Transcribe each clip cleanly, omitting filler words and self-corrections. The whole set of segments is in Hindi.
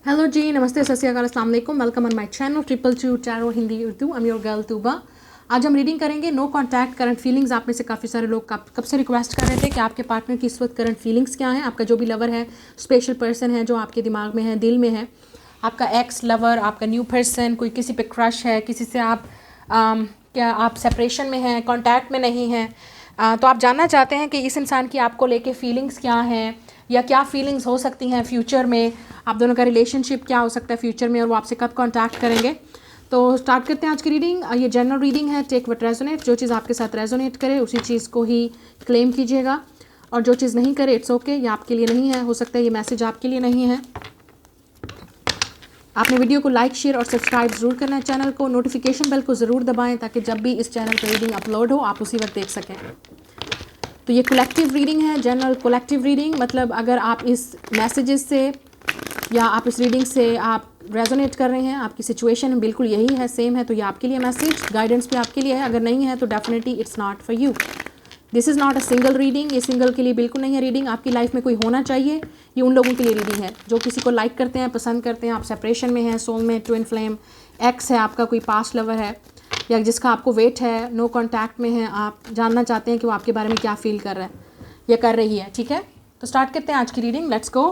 हेलो जी, नमस्ते, सत श्री अकाल, अस्सलाम वालेकुम। Welcome on my channel 222 tarot Hindi Urdu. I am your girl Tuba. आज हम रीडिंग करेंगे नो कॉन्टैक्ट करंट फीलिंग्स। आप में से काफ़ी सारे लोग कब से रिक्वेस्ट कर रहे थे कि आपके पार्टनर की इस वक्त करंट फीलिंग्स क्या हैं। आपका जो भी लवर है, स्पेशल पर्सन है जो आपके दिमाग में है, दिल में है, आपका एक्स लवर, आपका न्यू पर्सन, कोई किसी पे क्रश है, किसी से आप क्या आप सेपरेशन में हैं, कॉन्टैक्ट में नहीं हैं, तो आप जानना चाहते हैं कि इस इंसान की आपको लेके फीलिंग्स क्या हैं या क्या फीलिंग्स हो सकती हैं फ्यूचर में, आप दोनों का रिलेशनशिप क्या हो सकता है फ्यूचर में, और वो आपसे कब कांटेक्ट करेंगे। तो स्टार्ट करते हैं आज की रीडिंग। ये जनरल रीडिंग है, टेक व्हाट रेजोनेट। जो चीज़ आपके साथ रेजोनेट करे उसी चीज़ को ही क्लेम कीजिएगा, और जो चीज़ नहीं करे इट्स ओके, ये आपके लिए नहीं है। हो सकता है ये मैसेज आपके लिए नहीं है। आपने वीडियो को लाइक, शेयर और सब्सक्राइब ज़रूर करना है चैनल को। नोटिफिकेशन बेल को ज़रूर दबाएं ताकि जब भी इस चैनल पर रीडिंग अपलोड हो आप उसी वक्त देख सकें। तो ये कलेक्टिव रीडिंग है, जनरल कलेक्टिव रीडिंग। मतलब अगर आप इस मैसेजेस से या आप इस रीडिंग से आप रेजोनेट कर रहे हैं, आपकी सिचुएशन बिल्कुल यही है, सेम है, तो ये आपके लिए मैसेज, गाइडेंस भी आपके लिए है। अगर नहीं है तो definitely it's not for you. This is not a single reading. ये सिंगल के लिए बिल्कुल नहीं है रीडिंग। आपकी लाइफ में कोई होना चाहिए, ये उन लोगों के लिए रीडिंग है जो किसी को लाइक करते हैं, पसंद करते हैं, आप सेपरेशन में हैं, सोलमेट, ट्विन फ्लेम, एक्स है आपका, कोई पास्ट लवर है या जिसका आपको वेट है, नो कॉन्टैक्ट में है, आप जानना चाहते हैं कि वो आपके बारे में क्या फील कर रहा है या कर रही है। ठीक है, तो स्टार्ट करते हैं आज की रीडिंग। Let's go.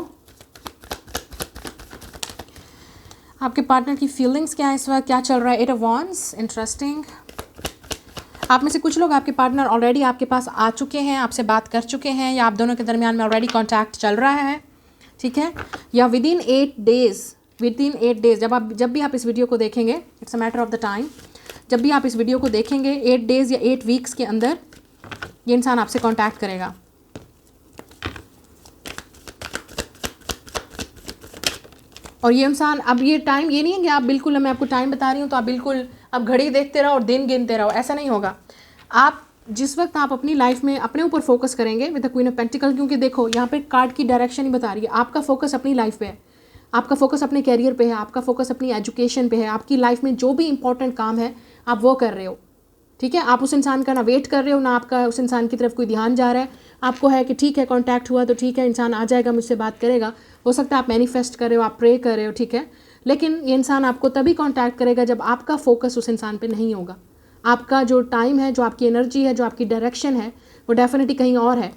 आपके पार्टनर की फीलिंग्स क्या है इस वक्त, क्या चल रहा है। 8 ऑफ वांड्स, इंटरेस्टिंग। आप में से कुछ लोग, आपके पार्टनर ऑलरेडी आपके पास आ चुके हैं, आपसे बात कर चुके हैं, या आप दोनों के दरमियान में ऑलरेडी कॉन्टैक्ट चल रहा है। ठीक है, या विदिन 8 डेज, जब भी आप इस वीडियो को देखेंगे, it's a matter of the time, जब भी आप इस वीडियो को देखेंगे 8 डेज या 8 वीक्स के अंदर ये इंसान आपसे कांटेक्ट करेगा। और ये इंसान, अब ये टाइम ये नहीं है कि आप बिल्कुल, मैं आपको टाइम बता रही हूँ तो आप बिल्कुल अब घड़ी देखते रहो और दिन गिनते रहो, ऐसा नहीं होगा। आप जिस वक्त आप अपनी लाइफ में अपने ऊपर फोकस करेंगे with the queen of pentacle, क्योंकि देखो यहाँ पे कार्ड की डायरेक्शन ही बता रही है, आपका फोकस अपनी लाइफ पे है, आपका फोकस अपने कैरियर पे है, आपका फोकस अपनी एजुकेशन पे है, आपकी लाइफ में जो भी इंपॉर्टेंट काम है आप वो कर रहे हो। ठीक है, आप उस इंसान का ना वेट कर रहे हो, ना आपका उस इंसान की तरफ कोई ध्यान जा रहा है। आपको है कि ठीक है, कांटेक्ट हुआ तो ठीक है, इंसान आ जाएगा, मुझसे बात करेगा। हो सकता है आप मैनिफेस्ट कर रहे हो, आप प्रे कर रहे हो, ठीक है, लेकिन ये इंसान आपको तभी कांटेक्ट करेगा जब आपका फोकस उस इंसान पे नहीं होगा। आपका जो टाइम है, जो आपकी एनर्जी है, जो आपकी डायरेक्शन है, वो डेफिनेटली कहीं और है।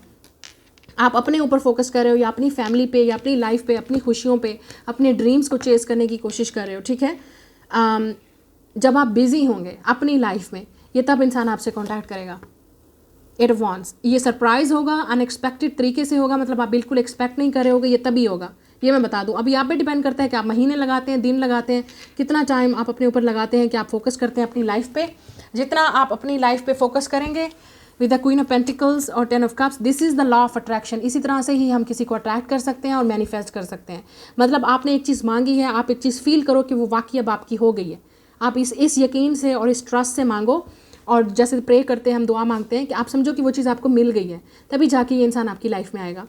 आप अपने ऊपर फोकस कर रहे हो, या अपनी फैमिली पे, या अपनी लाइफ पे, अपनी खुशियों पे, अपने ड्रीम्स को चेस करने की कोशिश कर रहे हो। ठीक है, जब आप बिजी होंगे अपनी लाइफ में, ये तब इंसान आपसे कांटेक्ट करेगा। 8 ऑफ वांड्स, ये सरप्राइज होगा, अनएक्सपेक्टेड तरीके से होगा, मतलब आप बिल्कुल एक्सपेक्ट नहीं कर रहे होगे, ये तभी होगा। ये मैं बता दूं, अभी आप पे डिपेंड करता है कि आप महीने लगाते हैं, दिन लगाते हैं, कितना टाइम आप अपने ऊपर लगाते हैं, कि आप फोकस करते हैं अपनी लाइफ पे। जितना आप अपनी लाइफ पे फोकस करेंगे with the queen of pentacles और 10 of cups, this is the law of attraction. इसी तरह से ही हम किसी को अट्रैक्ट कर सकते हैं और मैनिफेस्ट कर सकते हैं। मतलब आपने एक चीज़ मांगी है, आप एक चीज़ फील करो कि वो वाकई अब आपकी हो गई है। आप इस यकीन से और इस ट्रस्ट से मांगो, और जैसे प्रे करते हैं, हम दुआ मांगते हैं कि आप समझो कि वो चीज़ आपको मिल गई है, तभी जाके ये इंसान आपकी लाइफ में आएगा।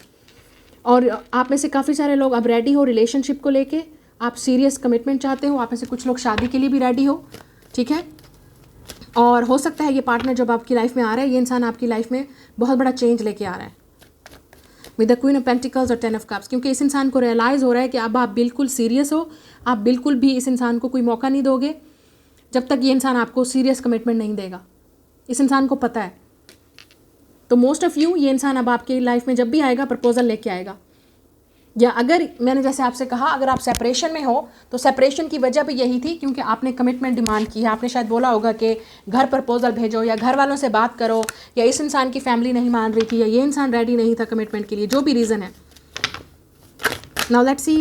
और आप में से काफ़ी सारे लोग अब रेडी हो रिलेशनशिप को लेके, आप सीरियस कमिटमेंट चाहते हो। आप में से कुछ लोग शादी के लिए भी रेडी हो। ठीक है, और हो सकता है ये पार्टनर जब आपकी लाइफ में आ रहा है, ये इंसान आपकी लाइफ में बहुत बड़ा चेंज लेके आ रहा है with the queen of pentacles और 10 ऑफ कप्स, क्योंकि इस इंसान को रियलाइज़ हो रहा है कि अब आप बिल्कुल सीरियस हो। आप बिल्कुल भी इस इंसान को कोई मौका नहीं दोगे जब तक ये इंसान आपको सीरियस कमिटमेंट नहीं देगा। इस इंसान को पता है। तो मोस्ट ऑफ यू, ये इंसान अब आपकी लाइफ में जब भी आएगा प्रपोजल लेके आएगा। या अगर मैंने जैसे आपसे कहा, अगर आप सेपरेशन में हो तो सेपरेशन की वजह भी यही थी, क्योंकि आपने कमिटमेंट डिमांड की है। आपने शायद बोला होगा कि घर प्रपोजल भेजो, या घर वालों से बात करो, या इस इंसान की फैमिली नहीं मान रही थी, या ये इंसान रेडी नहीं था कमिटमेंट के लिए, जो भी रीज़न है। नाउ लेट्स सी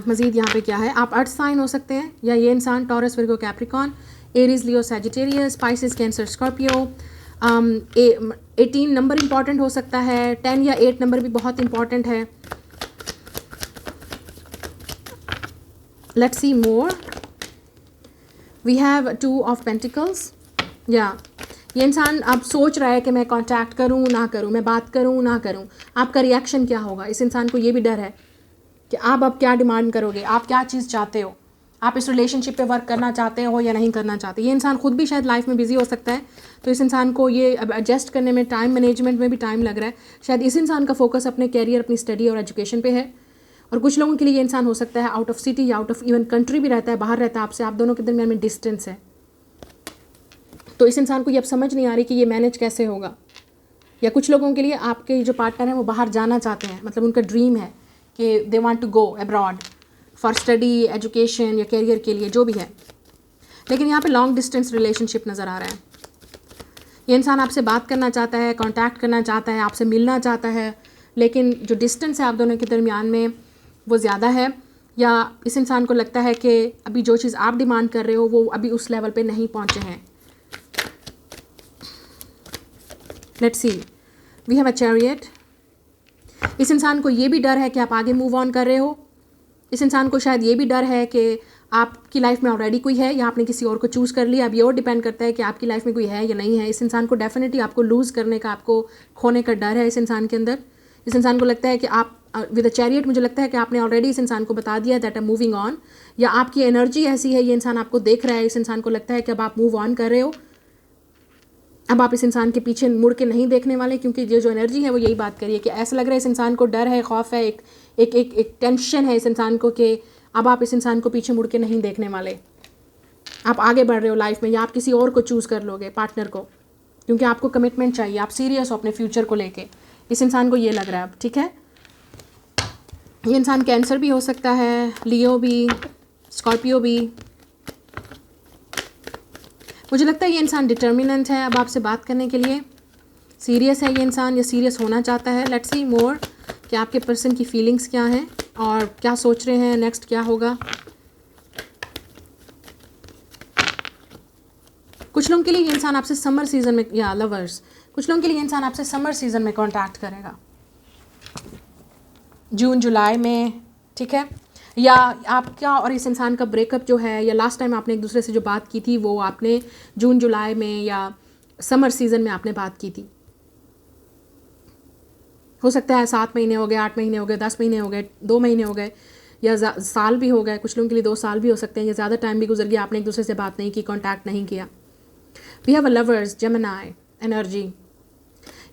मज़ीद यहाँ पे क्या है। आप अर्थ साइन हो सकते हैं, या ये इंसान Taurus, Virgo, Capricorn, Aries, Leo, Sagittarius, Pisces, Cancer, Scorpio. 18 number important हो सकता है, 10 या 8 नंबर भी बहुत इंपॉर्टेंट है। Let's see more. We have 2 of pentacles. या ये इंसान अब सोच रहा है कि मैं कांटेक्ट करूं ना करूं, मैं बात करूं ना करूं, आपका रिएक्शन क्या होगा। इस इंसान को ये भी डर है कि आप अब क्या डिमांड करोगे, आप क्या चीज़ चाहते हो, आप इस रिलेशनशिप पे वर्क करना चाहते हो या नहीं करना चाहते। ये इंसान खुद भी शायद लाइफ में बिजी हो सकता है, तो इस इंसान को ये अब एडजस्ट करने में, टाइम मैनेजमेंट में भी टाइम लग रहा है। शायद इस इंसान का फोकस अपने कैरियर, अपनी स्टडी और एजुकेशन पे है, और कुछ लोगों के लिए ये इंसान हो सकता है आउट ऑफ सिटी या आउट ऑफ इवन कंट्री भी रहता है, बाहर रहता है आपसे, आप दोनों के दरमियान में डिस्टेंस है। तो इस इंसान को ये अब समझ नहीं आ रही कि ये मैनेज कैसे होगा। या कुछ लोगों के लिए आपके जो पार्टनर हैं वो बाहर जाना चाहते हैं, मतलब उनका ड्रीम है कि they want to go abroad for study, education या करियर के लिए, जो भी है। लेकिन यहाँ पे लॉन्ग डिस्टेंस रिलेशनशिप नज़र आ रहा है। ये इंसान आपसे बात करना चाहता है, कांटेक्ट करना चाहता है, आपसे मिलना चाहता है, लेकिन जो डिस्टेंस है आप दोनों के दरमियान में वो ज़्यादा है। या इस इंसान को लगता है कि अभी जो चीज़ आप डिमांड कर रहे हो वो अभी उस लेवल पे नहीं पहुँचे हैं। Let's see, we have a chariot. इस इंसान को ये भी डर है कि आप आगे मूव ऑन कर रहे हो। इस इंसान को शायद ये भी डर है कि आपकी लाइफ में ऑलरेडी कोई है या आपने किसी और को चूज़ कर लिया। अब ये और डिपेंड करता है कि आपकी लाइफ में कोई है या नहीं है। इस इंसान को डेफिनेटली आपको लूज़ करने का, आपको खोने का डर है इस इंसान के अंदर। इस इंसान को लगता है कि आप विद अ चैरियट, मुझे लगता है कि आपने ऑलरेडी इस इंसान को बता दिया दैट आई मूविंग ऑन, या आपकी एनर्जी ऐसी है, ये इंसान आपको देख रहा है, इस इंसान को लगता है कि अब आप मूव ऑन कर रहे हो, अब आप इस इंसान के पीछे मुड़ के नहीं देखने वाले, क्योंकि ये जो एनर्जी है वो यही बात करिए कि ऐसा लग रहा है इस इंसान को डर है, खौफ है, एक टेंशन है इस इंसान को कि अब आप इस इंसान को पीछे मुड़ के नहीं देखने वाले, आप आगे बढ़ रहे हो लाइफ में, या आप किसी और को चूज़ कर लोगे पार्टनर को, क्योंकि आपको कमिटमेंट चाहिए, आप सीरियस हो अपने फ्यूचर को लेके। इस इंसान को ये लग रहा है अब, ठीक है। ये इंसान कैंसर भी हो सकता है, लियो भी, स्कॉर्पियो भी। मुझे लगता है ये इंसान डिटर्मिनेंट है अब आपसे बात करने के लिए, सीरियस है ये इंसान या सीरियस होना चाहता है। लेट्स सी मोर कि आपके पर्सन की फीलिंग्स क्या हैं और क्या सोच रहे हैं, नेक्स्ट क्या होगा। कुछ लोगों के लिए ये इंसान आपसे समर सीजन में, या लवर्स, कुछ लोगों के लिए इंसान आपसे समर सीजन में कांटेक्ट करेगा, जून जुलाई में, ठीक है। या आपका और इस इंसान का ब्रेकअप जो है, या लास्ट टाइम आपने एक दूसरे से जो बात की थी वो आपने जून जुलाई में या समर सीजन में आपने बात की थी। हो सकता है 7 महीने हो गए, 8 महीने हो गए, 10 महीने हो गए, 2 महीने हो गए, या साल भी हो गए। कुछ लोगों के लिए 2 साल भी हो सकते हैं, या ज़्यादा टाइम भी गुजर गया, आपने एक दूसरे से बात नहीं की, कांटेक्ट नहीं किया। We have a lovers, Gemini energy.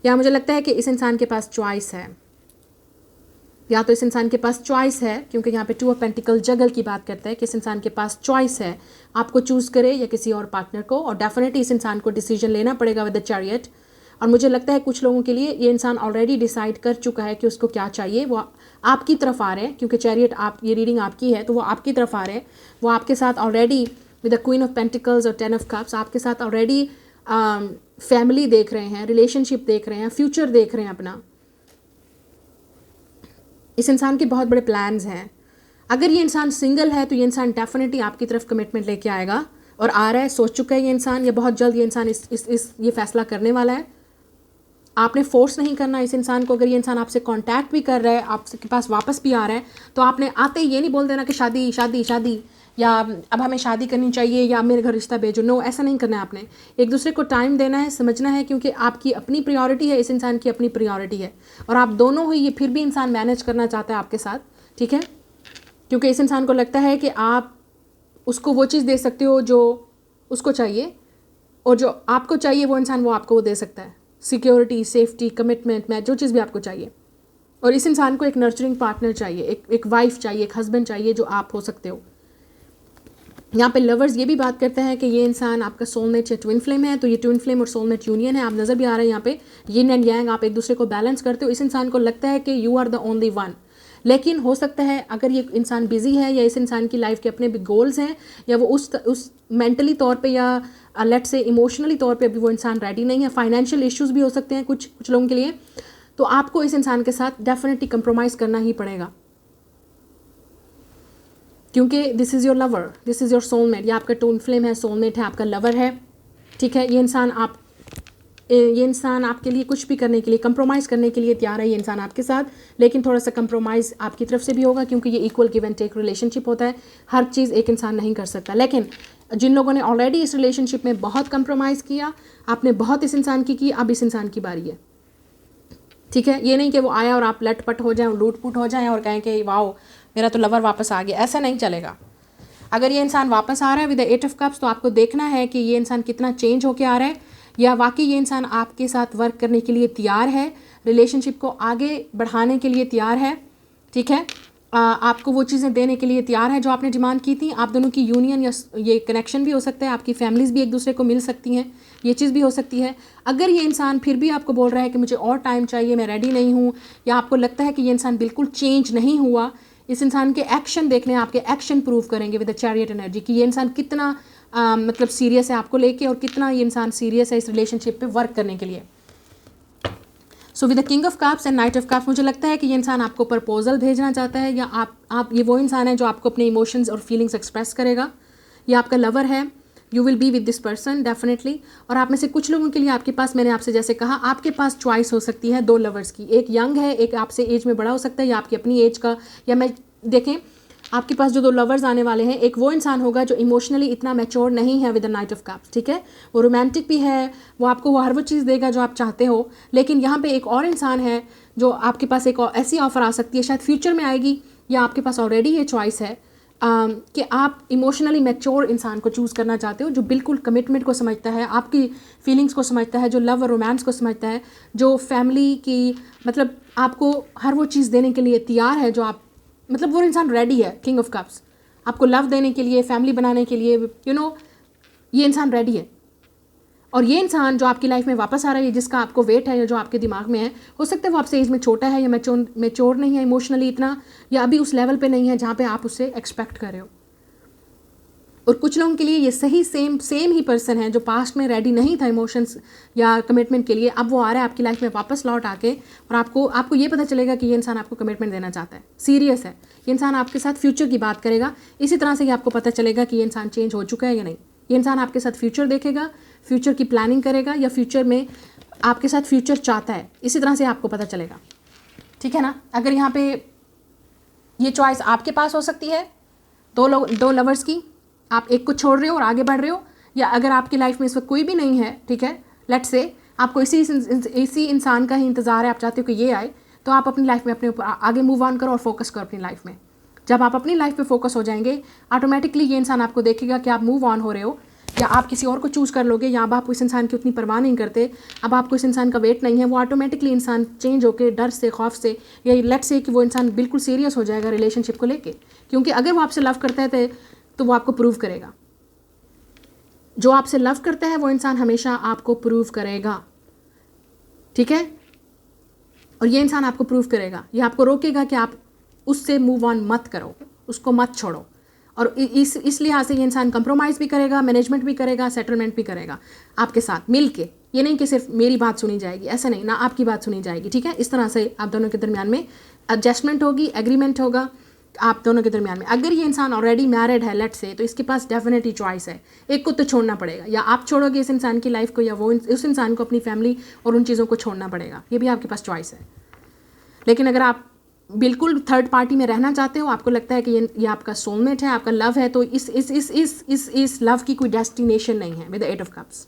या मुझे लगता है कि इस इंसान के पास चॉइस है, या तो इस इंसान के पास चॉइस है, क्योंकि यहाँ पे 2 ऑफ पेंटिकल जगल की बात करता है कि इस इंसान के पास चॉइस है, आपको चूज़ करे या किसी और पार्टनर को, और डेफिनेटली इस इंसान को डिसीजन लेना पड़ेगा विद द चैरियट। और मुझे लगता है कुछ लोगों के लिए ये इंसान ऑलरेडी डिसाइड कर चुका है कि उसको क्या चाहिए, वो आपकी तरफ आ रहे हैं, क्योंकि चैरियट आप, ये रीडिंग आपकी है तो वो आपकी तरफ आ रहे हैं, वो आपके साथ already with the queen of pentacles और 10 ऑफ कप्स आपके साथ ऑलरेडी फैमिली देख रहे हैं, रिलेशनशिप देख रहे हैं, फ्यूचर देख रहे हैं अपना। इस इंसान के बहुत बड़े प्लान्स हैं। अगर ये इंसान सिंगल है तो ये इंसान डेफिनेटली आपकी तरफ कमिटमेंट लेके आएगा, और आ रहा है, सोच चुका है ये इंसान, या बहुत जल्द ये इंसान ये फैसला करने वाला है। आपने फोर्स नहीं करना इस इंसान को। अगर ये इंसान आपसे कांटेक्ट भी कर रहा है, आपके पास वापस भी आ रहा है, तो आपने आते ही ये नहीं बोल देना कि शादी शादी शादी, या अब हमें शादी करनी चाहिए, या मेरे घर रिश्ता भेजो। नो, ऐसा नहीं करना है आपने। एक दूसरे को टाइम देना है, समझना है, क्योंकि आपकी अपनी प्रायोरिटी है, इस इंसान की अपनी प्रायोरिटी है, और आप दोनों ही, ये फिर भी इंसान मैनेज करना चाहता है आपके साथ, ठीक है। क्योंकि इस इंसान को लगता है कि आप उसको वो चीज़ दे सकते हो जो उसको चाहिए, और जो आपको चाहिए वो इंसान वो आपको वो दे सकता है, सिक्योरिटी, सेफ्टी, कमिटमेंट, मैच, जो चीज़ भी आपको चाहिए। और इस इंसान को एक नर्चरिंग पार्टनर चाहिए, एक वाइफ चाहिए, एक हस्बैंड चाहिए, जो आप हो सकते हो। यहाँ पे लवर्स ये भी बात करते हैं कि ये इंसान आपका सोलमेट या ट्विन फ्लेम है, तो ये ट्विन फ्लेम और सोलमेट यूनियन है। आप नज़र भी आ रहा है यहाँ पे यिन एंड यांग, आप एक दूसरे को बैलेंस करते हो। इस इंसान को लगता है कि you are the only one, लेकिन हो सकता है अगर ये इंसान बिजी है, या इस इंसान की लाइफ के अपने भी गोल्स हैं, या वो उस मेंटली तौर पे, या लेट से इमोशनली तौर पे अभी वो इंसान रेडी नहीं है। फाइनेंशियल इश्यूज भी हो सकते हैं कुछ लोगों के लिए, तो आपको इस इंसान के साथ डेफिनेटली कंप्रोमाइज़ करना ही पड़ेगा, क्योंकि this is your lover, this is your soulmate. ये आपका ट्विन फ्लेम है, सोलमेट है, आपका लवर है, ठीक है। ये इंसान आपके लिए कुछ भी करने के लिए, कंप्रोमाइज़ करने के लिए तैयार है ये इंसान आपके साथ, लेकिन थोड़ा सा कंप्रोमाइज़ आपकी तरफ से भी होगा, क्योंकि ये equal give and take relationship होता है। हर चीज़ एक इंसान नहीं कर सकता। लेकिन जिन लोगों ने ऑलरेडी इस रिलेशनशिप में बहुत कंप्रोमाइज़ किया, आपने बहुत इस इंसान की, अब इस इंसान की बारी है, ठीक है। ये नहीं कि वो आया और आप लटपट हो जाएं, लूट पुट हो जाएं और कहें कि वाओ मेरा तो लवर वापस आ गया, ऐसा नहीं चलेगा। अगर ये इंसान वापस आ रहा है विद द 8 ऑफ कप्स, तो आपको देखना है कि ये इंसान कितना चेंज होके आ रहा है, या वाकई ये इंसान आपके साथ वर्क करने के लिए तैयार है, रिलेशनशिप को आगे बढ़ाने के लिए तैयार है, ठीक है। आपको वो चीज़ें देने के लिए तैयार है जो आपने डिमांड की थी। आप दोनों की यूनियन या ये कनेक्शन भी हो सकता है, आपकी फैमिलीज़ भी एक दूसरे को मिल सकती हैं, ये चीज़ भी हो सकती है। अगर ये इंसान फिर भी आपको बोल रहा है कि मुझे और टाइम चाहिए, मैं रेडी नहीं हूँ, या आपको लगता है कि ये इंसान बिल्कुल चेंज नहीं हुआ, इस इंसान के एक्शन देख लें, आपके एक्शन प्रूव करेंगे विद द चैरियट एनर्जी कि ये इंसान कितना मतलब सीरियस है आपको लेके, और कितना ये इंसान सीरियस है इस रिलेशनशिप पे वर्क करने के लिए। So with the king of cups and night of cups, मुझे लगता है कि ये इंसान आपको प्रपोजल भेजना चाहता है, या आप ये वो इंसान है जो आपको अपने इमोशंस और फीलिंग्स एक्सप्रेस करेगा। ये आपका लवर है, you will be with this person definitely. और आप में से कुछ लोगों के लिए आपके पास, मैंने आपसे जैसे कहा, आपके पास चॉइस हो सकती है दो लवर्स की। एक यंग है, एक आपसे एज में बड़ा हो सकता है, या आपकी अपनी एज का, या मैं देखें आपके पास जो दो लवर्स आने वाले हैं, एक वो इंसान होगा जो इमोशनली इतना मैच्योर नहीं है with the night of cups, ठीक है। वो रोमांटिक भी है, वो आपको वो हर वो चीज़ देगा जो आप चाहते हो। लेकिन यहाँ पे एक और इंसान है जो आपके पास एक ऐसी ऑफ़र आ सकती है, शायद फ्यूचर में आएगी, या आपके पास ऑलरेडी ये चॉइस है कि आप इमोशनली मैच्योर इंसान को चूज़ करना चाहते हो, जो बिल्कुल कमिटमेंट को समझता है, आपकी फीलिंग्स को समझता है, जो लव और रोमांस को समझता है, जो फैमिली की मतलब आपको हर वो चीज़ देने के लिए तैयार है, जो आप मतलब वो इंसान रेडी है। किंग ऑफ कप्स आपको लव देने के लिए, फैमिली बनाने के लिए, ये इंसान रेडी है। और ये इंसान जो आपकी लाइफ में वापस आ रहा है, जिसका आपको वेट है, या जो आपके दिमाग में है, हो सकता है वो आपसे एज में छोटा है, या मैच्योर नहीं है इमोशनली इतना, या अभी उस लेवल पे नहीं है जहाँ पे आप उससे एक्सपेक्ट कर रहे हो। और कुछ लोगों के लिए ये सही सेम ही पर्सन है जो पास्ट में रेडी नहीं था इमोशंस या कमिटमेंट के लिए, अब वो आ रहा है आपकी लाइफ में वापस लौट आके, और आपको ये पता चलेगा कि ये इंसान आपको कमिटमेंट देना चाहता है, सीरियस है। ये इंसान आपके साथ फ्यूचर की बात करेगा। इसी तरह से ही आपको पता चलेगा कि ये इंसान चेंज हो चुका है या नहीं। ये इंसान आपके साथ फ्यूचर देखेगा, फ्यूचर की प्लानिंग करेगा, या फ्यूचर में आपके साथ फ्यूचर चाहता है। इसी तरह से आपको पता चलेगा, ठीक है ना। अगर यहाँ पे ये चॉइस आपके पास हो सकती है दो लवर्स की, आप एक को छोड़ रहे हो और आगे बढ़ रहे हो, या अगर आपकी लाइफ में इस वक्त कोई भी नहीं है, ठीक है, लेट्स से आपको इसी इंसान का ही इंतज़ार है, आप चाहते हो कि ये आए, तो आप अपनी लाइफ में अपने ऊपर आगे मूव ऑन करो और फोकस करो अपनी लाइफ में। जब आप अपनी लाइफ पे फोकस हो जाएंगे, ऑटोमेटिकली ये इंसान आपको देखेगा कि आप मूव ऑन हो रहे हो, या आप किसी और को चूज़ कर लोगे, या अब आप उस इंसान की उतनी परवाह नहीं करते, अब आपको इस इंसान का वेट नहीं है, वो ऑटोमेटिकली इंसान चेंज होकर डर से, खौफ से, या लेट्स से कि वो इंसान बिल्कुल सीरियस हो जाएगा रिलेशनशिप को लेके। क्योंकि अगर वो आपसे लव करता है तो वो आपको प्रूव करेगा। जो आपसे लव करता है वो इंसान हमेशा आपको प्रूव करेगा, ठीक है। और ये इंसान आपको प्रूव करेगा, ये आपको रोकेगा कि आप उससे मूव ऑन मत करो, उसको मत छोड़ो। और इस लिहाज से ये इंसान कंप्रोमाइज़ भी करेगा, मैनेजमेंट भी करेगा, सेटलमेंट भी करेगा आपके साथ मिल के। ये नहीं कि सिर्फ मेरी बात सुनी जाएगी, ऐसा नहीं, ना आपकी बात सुनी जाएगी, ठीक है। इस तरह से आप दोनों के दरमियान में एडजस्टमेंट होगी, एग्रीमेंट होगा आप दोनों के दरमियान में। अगर ये इंसान ऑलरेडी मैरिड है लेट से, तो इसके पास डेफिनेटली चॉइस है, एक को तो छोड़ना पड़ेगा, या आप छोड़ोगे इस इंसान की लाइफ को, या वो उस इंसान को अपनी फैमिली और उन चीज़ों को छोड़ना पड़ेगा, ये भी आपके पास चॉइस है। लेकिन अगर आप बिल्कुल थर्ड पार्टी में रहना चाहते हो, आपको लगता है कि ये आपका सोलमेट है, आपका लव है, तो इस लव की कोई डेस्टिनेशन नहीं है with the eight of cups.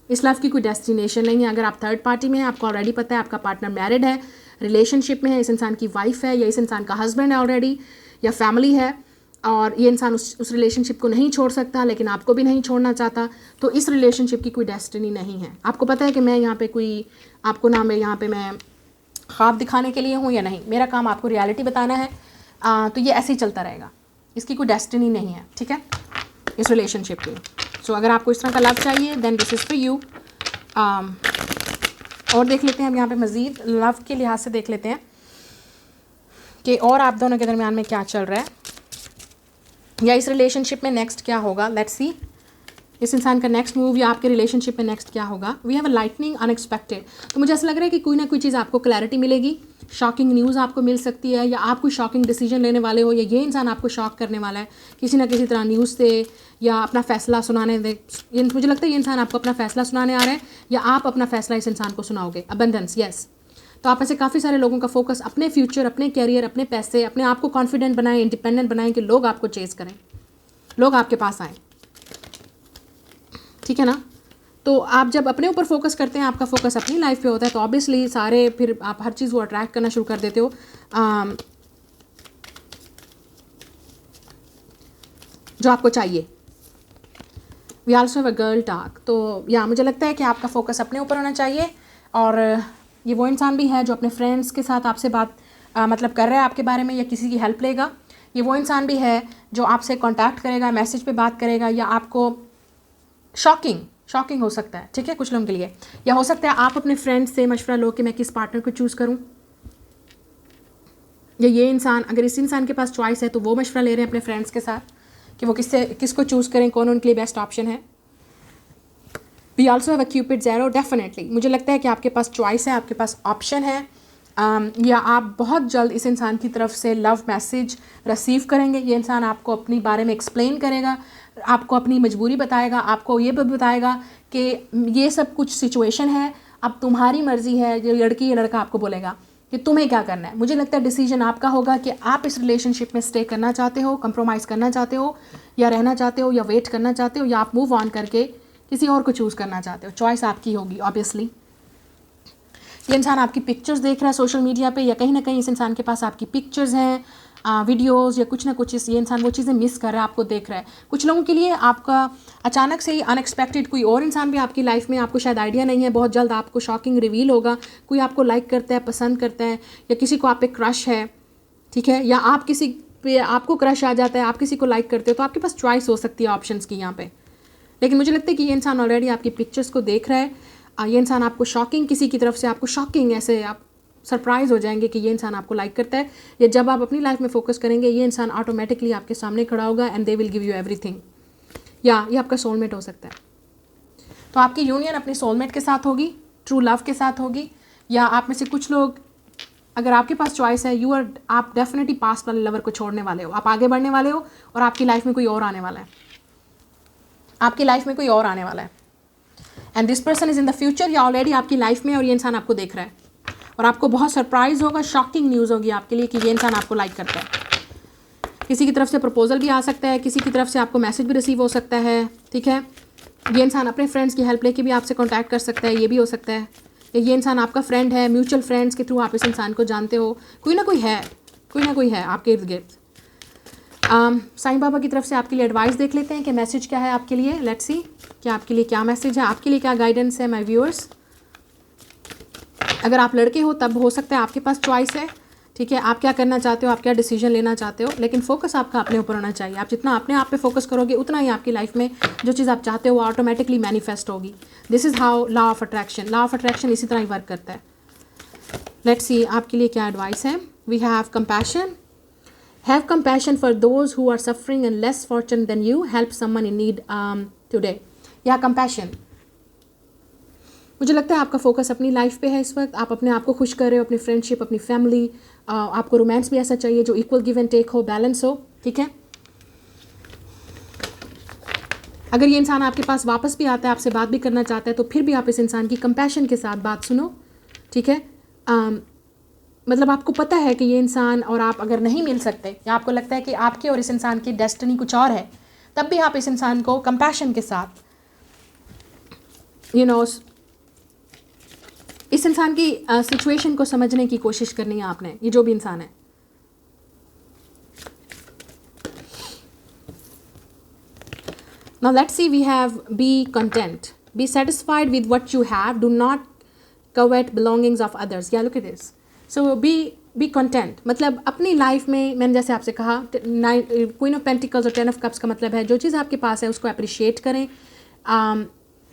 इस लव की कोई डेस्टिनेशन नहीं है। अगर आप थर्ड पार्टी में हैं, आपको ऑलरेडी पता है आपका पार्टनर मैरिड है, रिलेशनशिप में है, इस इंसान की वाइफ है, या इस इंसान का हस्बैंड है ऑलरेडी, या फैमिली है, और ये इंसान उस रिलेशनशिप को नहीं छोड़ सकता, लेकिन आपको भी नहीं छोड़ना चाहता, तो इस रिलेशनशिप की कोई डेस्टिनी नहीं है। आपको पता है कि मैं यहाँ पे कोई आपको ना, मैं यहाँ पे मैं ख्वाब दिखाने के लिए हूँ या नहीं, मेरा काम आपको रियलिटी बताना है। तो ये ऐसे ही चलता रहेगा, इसकी कोई डेस्टिनी नहीं है, ठीक है, इस रिलेशनशिप की। सो अगर आपको इस तरह का लव चाहिए, then this is for you. और देख लेते हैं हम यहाँ पे मज़ीद लव के लिहाज से देख लेते हैं कि और आप दोनों के दरमियान में क्या चल रहा है, या इस रिलेशनशिप में नेक्स्ट क्या होगा। लेट्स सी इस इंसान का नेक्स्ट मूव, या आपके रिलेशनशिप में नेक्स्ट क्या होगा। We have a lightning unexpected. तो मुझे ऐसा लग रहा है कि कोई ना कोई चीज़ आपको क्लैरिटी मिलेगी, शॉकिंग न्यूज़ आपको मिल सकती है, या आप कोई शॉकिंग डिसीजन लेने वाले हो, या ये इंसान आपको शॉक करने वाला है किसी ना किसी तरह न्यूज़ से, या अपना फ़ैसला सुनाने दे। मुझे लगता है ये इंसान आपको अपना फ़ैसला सुनाने आ रहा है, या आप अपना फ़ैसला इस इंसान को सुनाओगे। Abundance, yes. तो आप ऐसे काफ़ी सारे लोगों का फोकस अपने फ्यूचर, अपने कैरियर, अपने पैसे, अपने आप को कॉन्फिडेंट बनाएं, इंडिपेंडेंट बनाएं, कि लोग आपको चेज़ करें, लोग आपके पास आएँ, ठीक है ना। तो आप जब अपने ऊपर फोकस करते हैं, आपका फोकस अपनी लाइफ पे होता है, तो ऑब्वियसली सारे फिर आप हर चीज़ को अट्रैक्ट करना शुरू कर देते हो। जो आपको चाहिए। We also have a girl talk. तो या मुझे लगता है कि आपका फोकस अपने ऊपर होना चाहिए, और ये वो इंसान भी है जो अपने फ्रेंड्स के साथ आपसे बात मतलब कर रहा है आपके बारे में या किसी की हेल्प लेगा। ये वो इंसान भी है जो आपसे कांटेक्ट करेगा, मैसेज पे बात करेगा, या आपको शॉकिंग हो सकता है, ठीक है, कुछ लोगों के लिए। या हो सकता है आप अपने फ्रेंड्स से मशवरा लो कि मैं किस पार्टनर को चूज़ करूं, या ये इंसान, अगर इस इंसान के पास चॉइस है तो वो मशवरा ले रहे हैं अपने फ्रेंड्स के साथ कि वो किसको चूज़ करें, कौन उनके लिए बेस्ट ऑप्शन है। We also have a Cupid arrow. Definitely मुझे लगता है कि आपके पास चॉइस है, आपके पास ऑप्शन है, या आप बहुत जल्द इस इंसान की तरफ से लव मैसेज रिसीव करेंगे। ये इंसान आपको अपनी बारे में एक्सप्लेन करेगा, आपको अपनी मजबूरी बताएगा, आपको ये भी बताएगा कि ये सब कुछ सिचुएशन है, अब तुम्हारी मर्ज़ी है। जो लड़की या लड़का आपको बोलेगा कि तुम्हें क्या करना है। मुझे लगता है डिसीजन आपका होगा कि आप इस रिलेशनशिप में स्टे करना चाहते हो, कंप्रोमाइज़ करना चाहते हो, या रहना चाहते हो, या वेट करना चाहते हो, या आप मूव ऑन करके किसी और को चूज़ करना चाहते हो। चॉइस आपकी होगी ऑब्वियसली। ये इंसान आपकी पिक्चर्स देख रहा है सोशल मीडिया पे, या कहीं ना कहीं इस इंसान के पास आपकी पिक्चर्स हैं, वीडियोस, या कुछ ना कुछ ये इंसान वो चीज़ें मिस कर रहा है, आपको देख रहा है। कुछ लोगों के लिए आपका अचानक से ही अनएक्सपेक्टेड कोई और इंसान भी आपकी लाइफ में, आपको शायद आइडिया नहीं है, बहुत जल्द आपको शॉकिंग रिवील होगा। कोई आपको लाइक करता है, पसंद करता है, या किसी को आप पे क्रश है, ठीक है, या आप किसी पे आपको क्रश आ जाता है, आप किसी को लाइक करते हो, तो आपके पास चॉइस हो सकती है ऑप्शंस की यहाँ पे। लेकिन मुझे लगता है कि ये इंसान ऑलरेडी आपकी पिक्चर्स को देख रहा है। ये इंसान आपको शॉकिंग, किसी की तरफ से आपको शॉकिंग, ऐसे आप सरप्राइज़ हो जाएंगे कि ये इंसान आपको लाइक करता है। या जब आप अपनी लाइफ में फोकस करेंगे, ये इंसान ऑटोमेटिकली आपके सामने खड़ा होगा and they will give you everything. या ये आपका सोलमेट हो सकता है। तो आपकी यूनियन अपने सोलमेट के साथ होगी, ट्रू लव के साथ होगी। या आप में से कुछ लोग, अगर आपके पास चॉइस है, आप डेफिनेटली पास्ट वाले लवर को छोड़ने वाले हो, आप आगे बढ़ने वाले हो, और आपकी लाइफ में कोई और आने वाला है, आपकी लाइफ में कोई और आने वाला है। And this person is in the future, या ऑलरेडी आपकी लाइफ में, और ये इंसान आपको देख रहा है, और आपको बहुत सरप्राइज होगा, शॉकिंग न्यूज़ होगी आपके लिए कि ये इंसान आपको लाइक करता है। किसी की तरफ से प्रपोजल भी आ सकता है, किसी की तरफ से आपको मैसेज भी रिसीव हो सकता है, ठीक है। ये इंसान अपने फ्रेंड्स की हेल्प लेके भी आपसे कॉन्टैक्ट कर सकता है, ये भी हो सकता है। ये इंसान आपका फ्रेंड है, म्यूचुअल फ्रेंड्स के थ्रू आप इस इंसान को जानते हो, कोई ना कोई है आपके इर्द गिर्द। साईं बाबा की तरफ से आपके लिए एडवाइस देख लेते हैं कि मैसेज क्या है आपके लिए। लेट्स सी कि आपके लिए क्या मैसेज है, आपके लिए क्या गाइडेंस है माय व्यूअर्स। अगर आप लड़के हो तब हो सकता है आपके पास चॉइस है, ठीक है, आप क्या करना चाहते हो, आप क्या डिसीजन लेना चाहते हो, लेकिन फोकस आपका अपने ऊपर होना चाहिए। आप जितना अपने आप पे फोकस करोगे, उतना ही आपकी लाइफ में जो चीज़ आप चाहते हो वो ऑटोमेटिकली मैनिफेस्ट होगी। This is how law of attraction इसी तरह ही वर्क करता है। लेट्स सी आपके लिए क्या एडवाइस है। We have compassion. Have compassion for those who are suffering and less fortunate than you. Help someone in need today. या compassion. मुझे लगता है आपका फोकस अपनी लाइफ पे है इस वक्त। आप अपने आप को खुश कर रहे हो, अपनी फ्रेंडशिप, अपनी फैमिली, आपको रोमांस भी ऐसा चाहिए जो इक्वल गिव एंड टेक हो, बैलेंस हो, ठीक है। अगर ये इंसान आपके पास वापस भी आता है, आपसे बात भी करना चाहता है, तो फिर भी आप इस इंसान की कंपैशन के साथ बात सुनो, ठीक है। मतलब आपको पता है कि ये इंसान और आप अगर नहीं मिल सकते, या आपको लगता है कि आपके और इस इंसान की डेस्टिनी कुछ और है, तब भी आप इस इंसान को कंपैशन के साथ इस इंसान की सिचुएशन को समझने की कोशिश करनी है आपने, ये जो भी इंसान है। Now let's see, we have be content, be satisfied with what you have, do not covet belongings of others. Yeah, look at this. So be content, मतलब अपनी लाइफ में, मैंने जैसे आपसे कहा, क्वीन ऑफ पेंटिकल्स और 10 ऑफ कप्स का मतलब है जो चीज़ आपके पास है उसको अप्रिशिएट करें।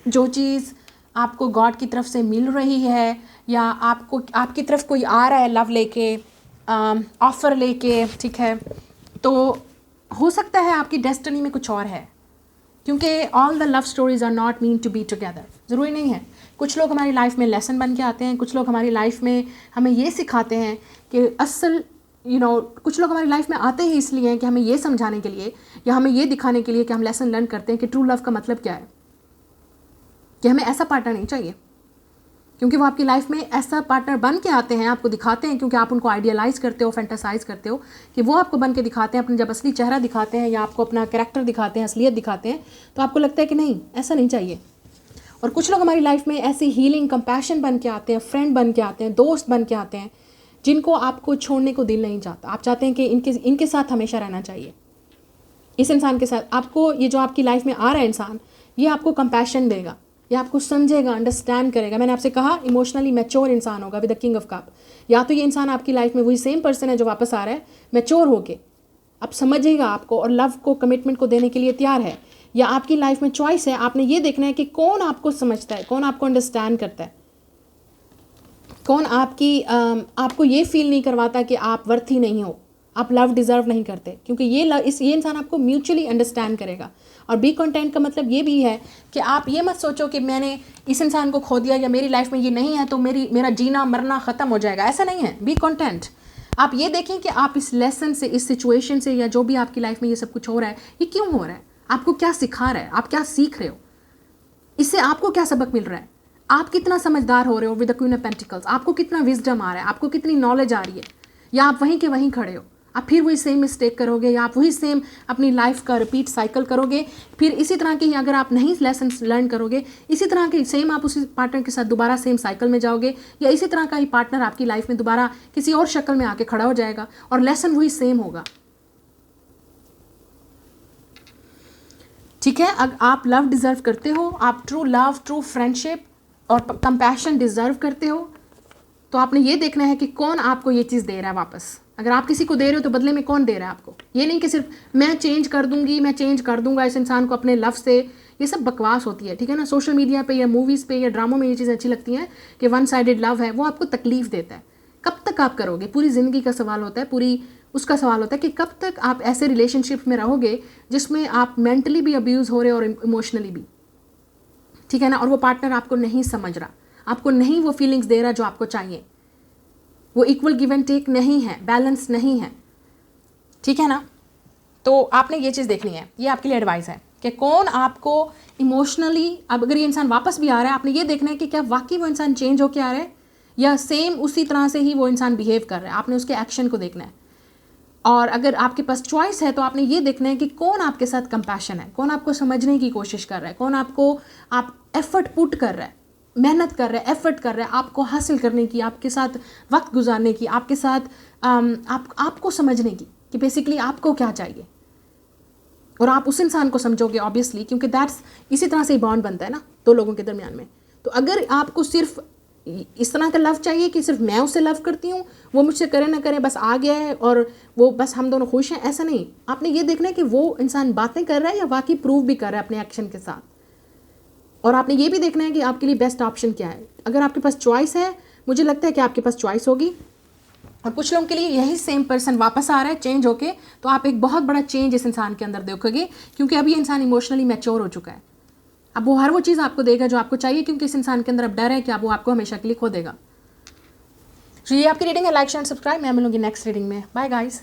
जो चीज़ आपको गॉड की तरफ से मिल रही है, या आपकी तरफ कोई आ रहा है लव लेके, ऑफ़र लेके, ठीक है, तो हो सकता है आपकी डेस्टिनी में कुछ और है, क्योंकि all the love stories are not mean to be together. ज़रूरी नहीं है। कुछ लोग हमारी लाइफ में लेसन बन के आते हैं, कुछ लोग हमारी लाइफ में हमें ये सिखाते हैं कि असल कुछ लोग हमारी लाइफ में आते ही इसलिए हैं कि हमें ये समझाने के लिए, या हमें ये दिखाने के लिए कि हम लेसन लर्न करते हैं कि ट्रू लव का मतलब क्या है, कि हमें ऐसा पार्टनर नहीं चाहिए, क्योंकि वो आपकी लाइफ में ऐसा पार्टनर बन के आते हैं, आपको दिखाते हैं, क्योंकि आप उनको आइडियलाइज़ करते हो, फैंटासाइज करते हो, कि वो आपको बन के दिखाते हैं, अपने जब असली चेहरा दिखाते हैं, या आपको अपना कैरेक्टर दिखाते हैं, असलियत दिखाते हैं, तो आपको लगता है कि नहीं, ऐसा नहीं चाहिए। और कुछ लोग हमारी लाइफ में ऐसी हीलिंग, कंपैशन बन के आते हैं, फ्रेंड बन के आते हैं, दोस्त बन के आते हैं, जिनको आपको छोड़ने को दिल नहीं चाहता। आप चाहते हैं कि इनके साथ हमेशा रहना चाहिए, इस इंसान के साथ। आपको ये जो आपकी लाइफ में आ रहा है इंसान, ये आपको कंपैशन देगा, ये आपको समझेगा, अंडरस्टैंड करेगा। मैंने आपसे कहा इमोशनली मैच्योर इंसान होगा with the king of cup. या तो ये इंसान आपकी लाइफ में वही सेम पर्सन है जो वापस आ रहा है मैच्योर होके, अब समझेगा आपको और लव को, कमिटमेंट को देने के लिए तैयार है। या आपकी लाइफ में चॉइस है, आपने ये देखना है कि कौन आपको समझता है, कौन आपको अंडरस्टैंड करता है, कौन आपको ये फील नहीं करवाता कि आप वर्थी नहीं हो, आप लव डिज़र्व नहीं करते, क्योंकि ये इंसान आपको म्यूचुअली अंडरस्टैंड करेगा। और बी कंटेंट का मतलब ये भी है कि आप ये मत सोचो कि मैंने इस इंसान को खो दिया या मेरी लाइफ में ये नहीं है तो मेरा जीना मरना ख़त्म हो जाएगा, ऐसा नहीं है। B content. आप ये देखें कि आप इस लेसन से, इस सिचुएशन से, या जो भी आपकी लाइफ में ये सब कुछ हो रहा है, ये क्यों हो रहा है, आपको क्या सिखा रहा है, आप क्या सीख रहे हो, इससे आपको क्या सबक मिल रहा है, आप कितना समझदार हो रहे हो with the queen of pentacles, आपको कितना विजडम आ रहा है, आपको कितनी नॉलेज आ रही है। या आप वहीं के वहीं खड़े हो, आप फिर वही सेम मिस्टेक करोगे, या आप वही सेम अपनी लाइफ का रिपीट साइकिल करोगे। फिर इसी तरह के, अगर आप नहीं लेसन लर्न करोगे, इसी तरह के सेम आप उसी पार्टनर के साथ दोबारा सेम साइकिल में जाओगे, या इसी तरह का ही पार्टनर आपकी लाइफ में दोबारा किसी और शक्ल में आके खड़ा हो जाएगा और लेसन वही सेम होगा। ठीक है, अगर आप लव डिज़र्व करते हो, आप ट्रू लव, ट्रू फ्रेंडशिप और कंपैशन डिज़र्व करते हो, तो आपने ये देखना है कि कौन आपको ये चीज़ दे रहा है वापस। अगर आप किसी को दे रहे हो तो बदले में कौन दे रहा है आपको। ये नहीं कि सिर्फ मैं चेंज कर दूंगी, मैं चेंज कर दूंगा इस इंसान को अपने लव से, ये सब बकवास होती है। ठीक है ना, सोशल मीडिया पे या मूवीज़ पे या ड्रामों में ये चीज़ें अच्छी लगती हैं कि वन साइडेड लव है, वो आपको तकलीफ देता है। कब तक आप करोगे, पूरी ज़िंदगी का सवाल होता है, पूरी उसका सवाल होता है कि कब तक आप ऐसे रिलेशनशिप में रहोगे जिसमें आप मेंटली भी अब्यूज़ हो रहे हो और इमोशनली भी। ठीक है ना, और वो पार्टनर आपको नहीं समझ रहा, आपको नहीं वो फीलिंग्स दे रहा जो आपको चाहिए, वो इक्वल गिव एंड टेक नहीं है, बैलेंस नहीं है। ठीक है ना, तो आपने ये चीज़ देखनी है। ये आपके लिए एडवाइस है कि कौन आपको इमोशनली, अब अगर ये इंसान वापस भी आ रहा है, आपने ये देखना है कि क्या वाकई वो इंसान चेंज होके आ रहा है या सेम उसी तरह से ही वो इंसान बिहेव कर रहा है। आपने उसके एक्शन को देखना है। और अगर आपके पास चॉइस है तो आपने ये देखना है कि कौन आपके साथ कंपैशन है, कौन आपको समझने की कोशिश कर रहा है, कौन आप एफर्ट पुट कर रहा है, मेहनत कर रहा है, एफर्ट कर रहा है आपको हासिल करने की, आपके साथ वक्त गुजारने की, आपके साथ आपको समझने की कि बेसिकली आपको क्या चाहिए। और आप उस इंसान को समझोगे ऑब्वियसली, क्योंकि दैट्स इसी तरह से ही बॉन्ड बनता है ना दो लोगों के दरमियान में। तो अगर आपको सिर्फ इस तरह का लव चाहिए कि सिर्फ मैं उससे लव करती हूँ, वो मुझसे करे ना करे, बस आ गया है और वो बस हम दोनों खुश हैं, ऐसा नहीं। आपने ये देखना है कि वो इंसान बातें कर रहा है या वाकई प्रूव भी कर रहा है अपने एक्शन के साथ। और आपने ये भी देखना है कि आपके लिए बेस्ट ऑप्शन क्या है। अगर आपके पास चॉइस है, मुझे लगता है कि आपके पास चॉइस होगी, और कुछ लोगों के लिए यही सेम पर्सन वापस आ रहा है चेंज होके, तो आप एक बहुत बड़ा चेंज इस इंसान के अंदर देखोगे, क्योंकि अब ये इंसान इमोशनली मैच्योर हो चुका है। अब वो हर वो चीज़ आपको देगा जो आपको चाहिए, क्योंकि इस इंसान के अंदर अब डर है कि अब वो आपको हमेशा के लिए खो देगा। तो ये आपकी रीडिंग है। Like share subscribe. मैं मिलूंगी नेक्स्ट रीडिंग में। Bye guys.